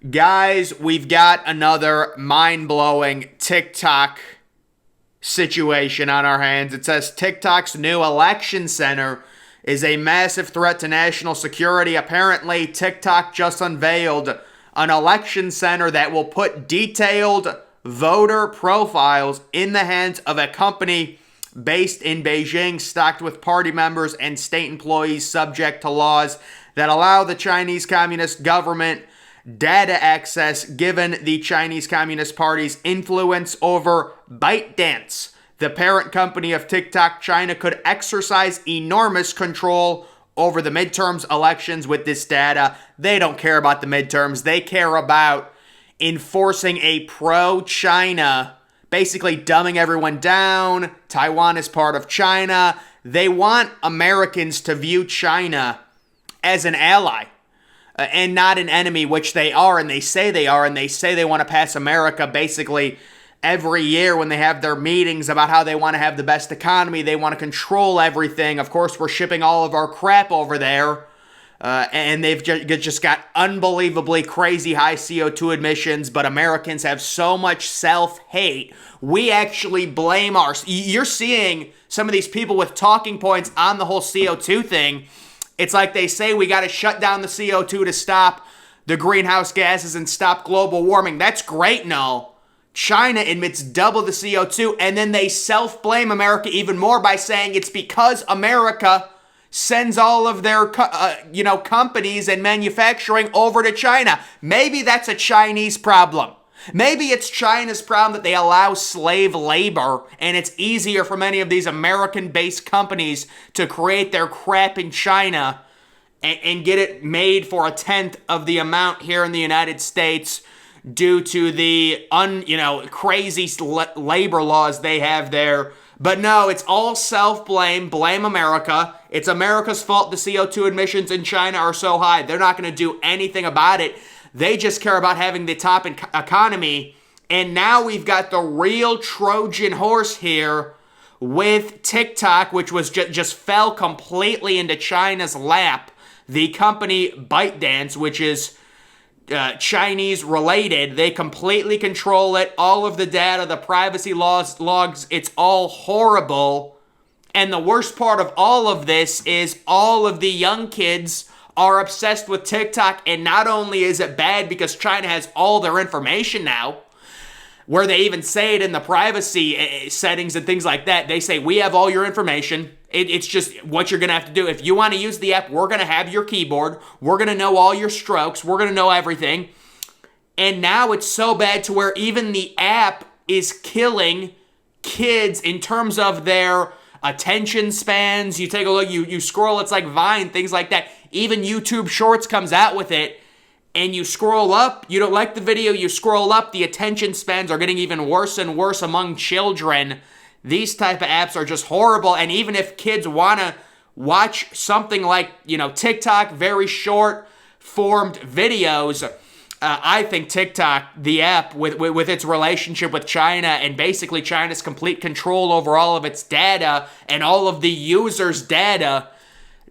Guys, we've got another mind-blowing TikTok situation on our hands. It says TikTok's new election center is a massive threat to national security. Apparently, TikTok just unveiled an election center that will put detailed voter profiles in the hands of a company based in Beijing, stocked with party members and state employees subject to laws that allow the Chinese Communist government data access, given the Chinese Communist Party's influence over ByteDance. The parent company of TikTok, China, could exercise enormous control over the midterms elections with this data. They don't care about the midterms. They care about enforcing a pro-China, basically dumbing everyone down. Taiwan is part of China. They want Americans to view China as an ally and not an enemy, which they are, and they say they are, and they say they want to pass America basically every year when they have their meetings about how they want to have the best economy. They want to control everything. Of course, we're shipping all of our crap over there, and they've just got unbelievably crazy high CO2 emissions, but Americans have so much self-hate. We actually blame You're seeing some of these people with talking points on the whole CO2 thing. It's like they say we got to shut down the CO2 to stop the greenhouse gases and stop global warming. That's great and all. China emits double the CO2, and then they self-blame America even more by saying it's because America sends all of their companies and manufacturing over to China. Maybe that's a Chinese problem. Maybe it's China's problem that they allow slave labor, and it's easier for many of these American-based companies to create their crap in China and get it made for a tenth of the amount here in the United States due to the crazy labor laws they have there. But no, it's all self-blame. Blame America. It's America's fault the CO2 emissions in China are so high. They're not going to do anything about it. They just care about having the top economy. And now we've got the real Trojan horse here with TikTok, which was just fell completely into China's lap. The company ByteDance, which is Chinese related, they completely control it. All of the data, the privacy logs, it's all horrible. And the worst part of all of this is all of the young kids are obsessed with TikTok, and not only is it bad because China has all their information now, where they even say it in the privacy settings and things like that. They say, we have all your information. It's just what you're going to have to do. If you want to use the app, we're going to have your keyboard. We're going to know all your strokes. We're going to know everything. And now it's so bad to where even the app is killing kids in terms of their attention spans. You take a look, you scroll, it's like Vine, things like that. Even YouTube Shorts comes out with it, and you scroll up, you don't like the video, you scroll up, the attention spans are getting even worse and worse among children. These type of apps are just horrible, and even if kids want to watch something like, TikTok, very short-formed videos, I think TikTok, the app, with its relationship with China and basically China's complete control over all of its data and all of the users' data,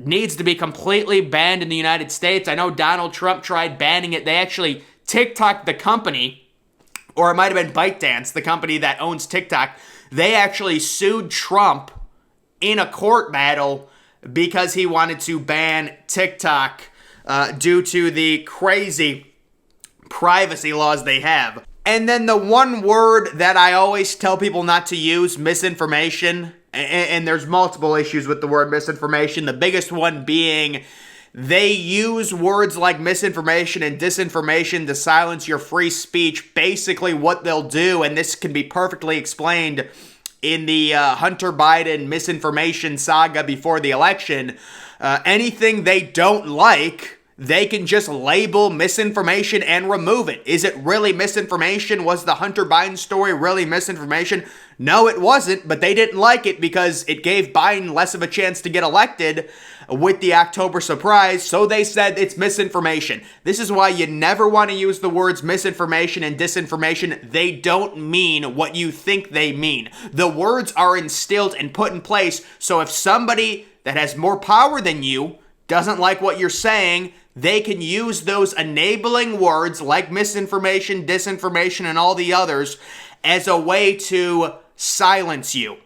needs to be completely banned in the United States. I know Donald Trump tried banning it. They actually, TikTok, the company, or it might have been ByteDance, the company that owns TikTok, they actually sued Trump in a court battle because he wanted to ban TikTok due to the crazy privacy laws they have. And then the one word that I always tell people not to use, misinformation, and there's multiple issues with the word misinformation. The biggest one being they use words like misinformation and disinformation to silence your free speech. Basically what they'll do, and this can be perfectly explained in the Hunter Biden misinformation saga before the election, anything they don't like, they can just label misinformation and remove it. Is it really misinformation? Was the Hunter Biden story really misinformation? No, it wasn't, but they didn't like it because it gave Biden less of a chance to get elected with the October surprise, so they said it's misinformation. This is why you never want to use the words misinformation and disinformation. They don't mean what you think they mean. The words are instilled and put in place, so if somebody that has more power than you doesn't like what you're saying, they can use those enabling words like misinformation, disinformation, and all the others as a way to silence you.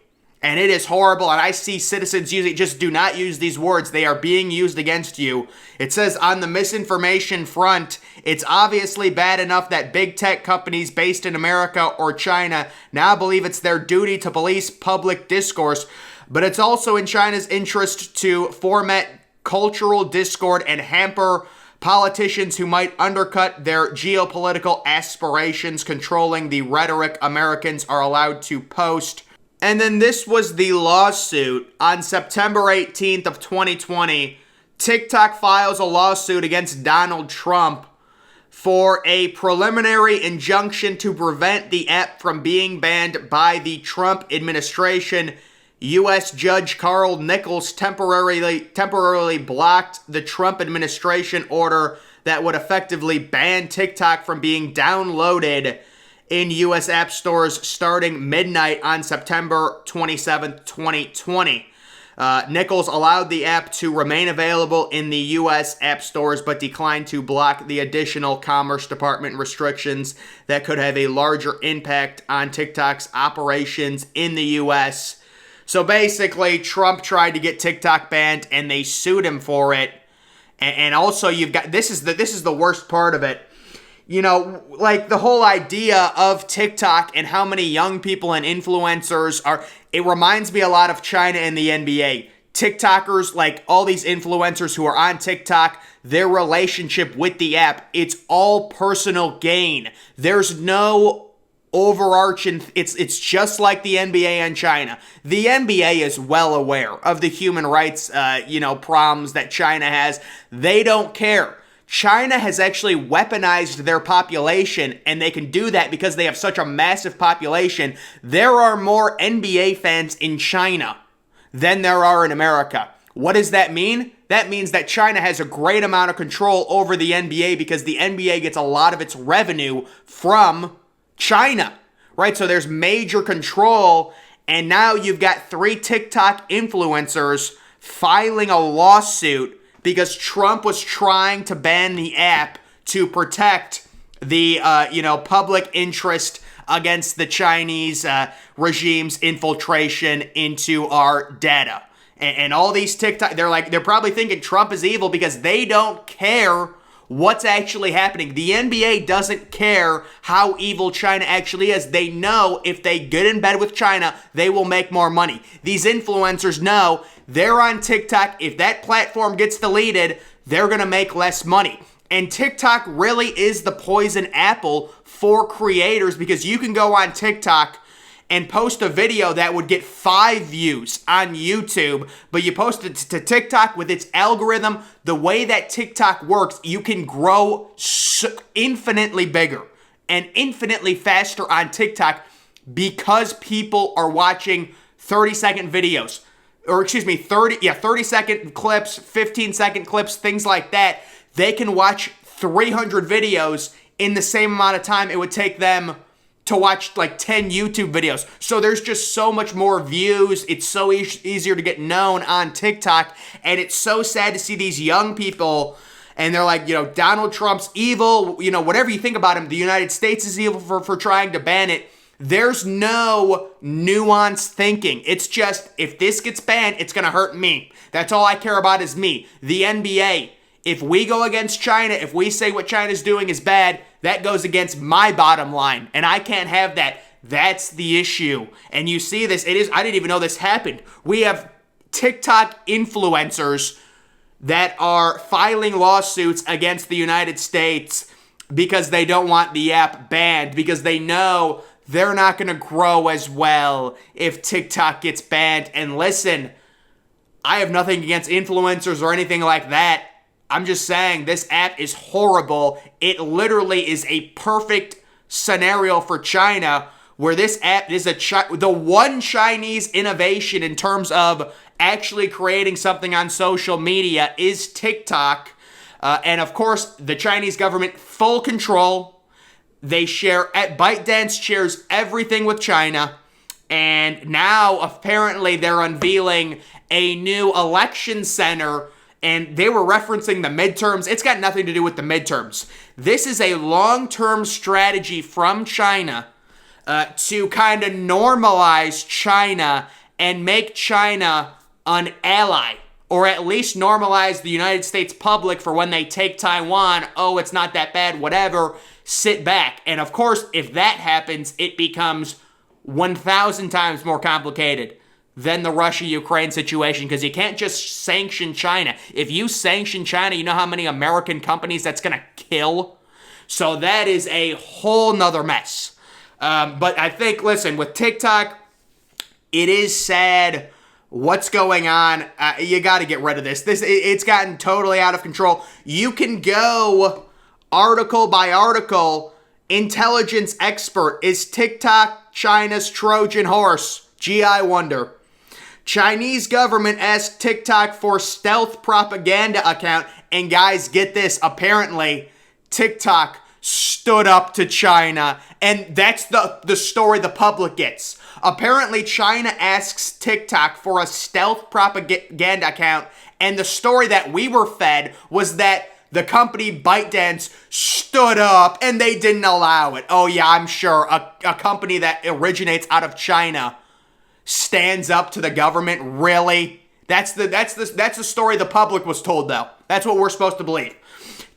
And it is horrible, and I see citizens using, just do not use these words. They are being used against you. It says on the misinformation front, it's obviously bad enough that big tech companies based in America or China now believe it's their duty to police public discourse, but it's also in China's interest to foment cultural discord and hamper politicians who might undercut their geopolitical aspirations, controlling the rhetoric Americans are allowed to post. And then this was the lawsuit. On September 18th of 2020, TikTok files a lawsuit against Donald Trump for a preliminary injunction to prevent the app from being banned by the Trump administration. U.S. Judge Carl Nichols temporarily blocked the Trump administration order that would effectively ban TikTok from being downloaded in U.S. app stores starting midnight on September 27th, 2020. Nichols allowed the app to remain available in the U.S. app stores, but declined to block the additional Commerce Department restrictions that could have a larger impact on TikTok's operations in the U.S. So basically, Trump tried to get TikTok banned, and they sued him for it. And also, you've got this is the worst part of it. You know, like the whole idea of TikTok and how many young people and influencers are, it reminds me a lot of China and the NBA. TikTokers, like all these influencers who are on TikTok, their relationship with the app, it's all personal gain. There's no overarching, it's just like the NBA and China. The NBA is well aware of the human rights, problems that China has. They don't care. China has actually weaponized their population, and they can do that because they have such a massive population. There are more NBA fans in China than there are in America. What does that mean? That means that China has a great amount of control over the NBA because the NBA gets a lot of its revenue from China, right? So there's major control, and now you've got 3 TikTok influencers filing a lawsuit because Trump was trying to ban the app to protect the, public interest against the Chinese regime's infiltration into our data. And all these TikTok, they're probably thinking Trump is evil because they don't care what's actually happening. The NBA doesn't care how evil China actually is. They know if they get in bed with China, they will make more money. These influencers know they're on TikTok. If that platform gets deleted, they're going to make less money. And TikTok really is the poison apple for creators because you can go on TikTok and post a video that would get 5 views on YouTube, but you post it to TikTok with its algorithm. The way that TikTok works, you can grow infinitely bigger and infinitely faster on TikTok because people are watching 30-second videos. 30-second clips, 15-second clips, things like that. They can watch 300 videos in the same amount of time it would take them to watch like 10 YouTube videos. So there's just so much more views. It's so easier to get known on TikTok. And it's so sad to see these young people, and they're like, Donald Trump's evil. Whatever you think about him, the United States is evil for trying to ban it. There's no nuanced thinking. It's just, if this gets banned, it's going to hurt me. That's all I care about is me. The NBA, if we go against China, if we say what China's doing is bad, that goes against my bottom line, and I can't have that. That's the issue. And you see this, I didn't even know this happened. We have TikTok influencers that are filing lawsuits against the United States because they don't want the app banned, because they know they're not going to grow as well if TikTok gets banned. And listen, I have nothing against influencers or anything like that. I'm just saying this app is horrible. It literally is a perfect scenario for China, where this app is the one Chinese innovation in terms of actually creating something on social media is TikTok. And of course, the Chinese government, full control. They ByteDance shares everything with China. And now apparently they're unveiling a new election center and they were referencing the midterms. It's got nothing to do with the midterms. This is a long-term strategy from China to kind of normalize China and make China an ally, or at least normalize the United States public for when they take Taiwan. Oh, it's not that bad, whatever, sit back. And of course, if that happens, it becomes 1,000 times more complicated than the Russia-Ukraine situation, because you can't just sanction China. If you sanction China, you know how many American companies that's going to kill? So that is a whole nother mess. But I think, listen, with TikTok, it is sad what's going on. You got to get rid of this. It's gotten totally out of control. You can go article by article. Intelligence expert, is TikTok China's Trojan horse? Gee, I wonder. Chinese government asked TikTok for stealth propaganda account. And guys, get this. Apparently, TikTok stood up to China. And that's the story the public gets. Apparently, China asks TikTok for a stealth propaganda account. And the story that we were fed was that the company ByteDance stood up and they didn't allow it. Oh yeah, I'm sure a company that originates out of China stands up to the government. Really? That's the story the public was told, though. That's what we're supposed to believe.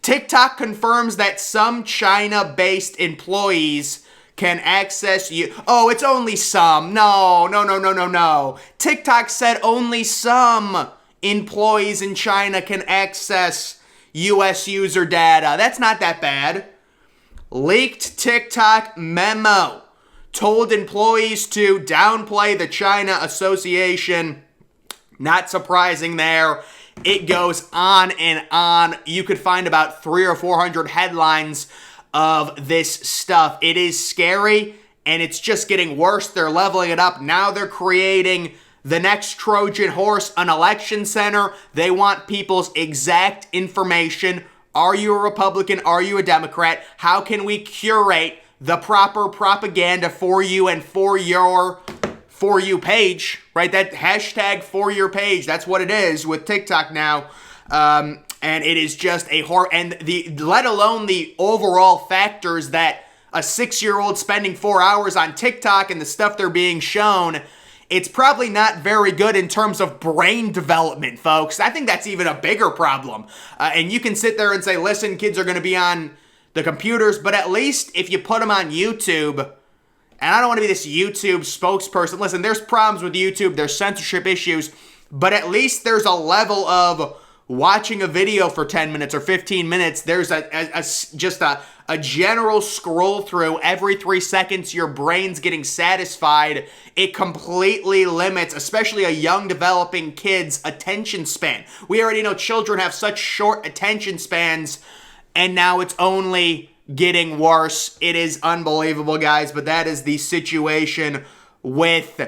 TikTok confirms that some China-based employees can access you. Oh, it's only some. No. TikTok said only some employees in China can access U.S. user data. That's not that bad. Leaked TikTok memo told employees to downplay the China Association. Not surprising there. It goes on and on. You could find about 300 or 400 headlines of this stuff. It is scary, and it's just getting worse. They're leveling it up. Now they're creating the next Trojan horse, an election center. They want people's exact information. Are you a Republican? Are you a Democrat? How can we curate the proper propaganda for you and for your For You page, right? That hashtag For Your page, that's what it is with TikTok now. And it is just a horror. And let alone the overall factors that a 6-year-old spending 4 hours on TikTok and the stuff they're being shown, it's probably not very good in terms of brain development, folks. I think that's even a bigger problem. And you can sit there and say, listen, kids are going to be on the computers, but at least if you put them on YouTube, and I don't want to be this YouTube spokesperson. Listen, there's problems with YouTube. There's censorship issues, but at least there's a level of watching a video for 10 minutes or 15 minutes. There's just a general scroll through every 3 seconds. Your brain's getting satisfied. It completely limits, especially a young developing kid's attention span. We already know children have such short attention spans, and now it's only getting worse. It is unbelievable, guys, but that is the situation with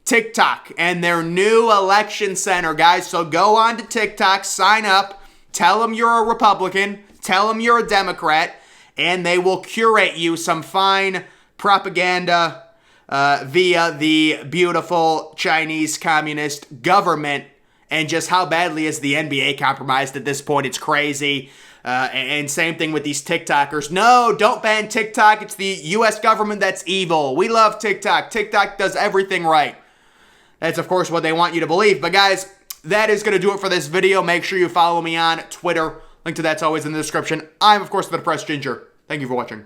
TikTok and their new election center, guys. So go on to TikTok, sign up, tell them you're a Republican, tell them you're a Democrat, and they will curate you some fine propaganda via the beautiful Chinese Communist government. And just how badly is the NBA compromised at this point? It's crazy. And same thing with these TikTokers. No, don't ban TikTok. It's the U.S. government that's evil. We love TikTok. TikTok does everything right. That's, of course, what they want you to believe. But, guys, that is going to do it for this video. Make sure you follow me on Twitter. Link to that's always in the description. I'm, of course, the Depressed Ginger. Thank you for watching.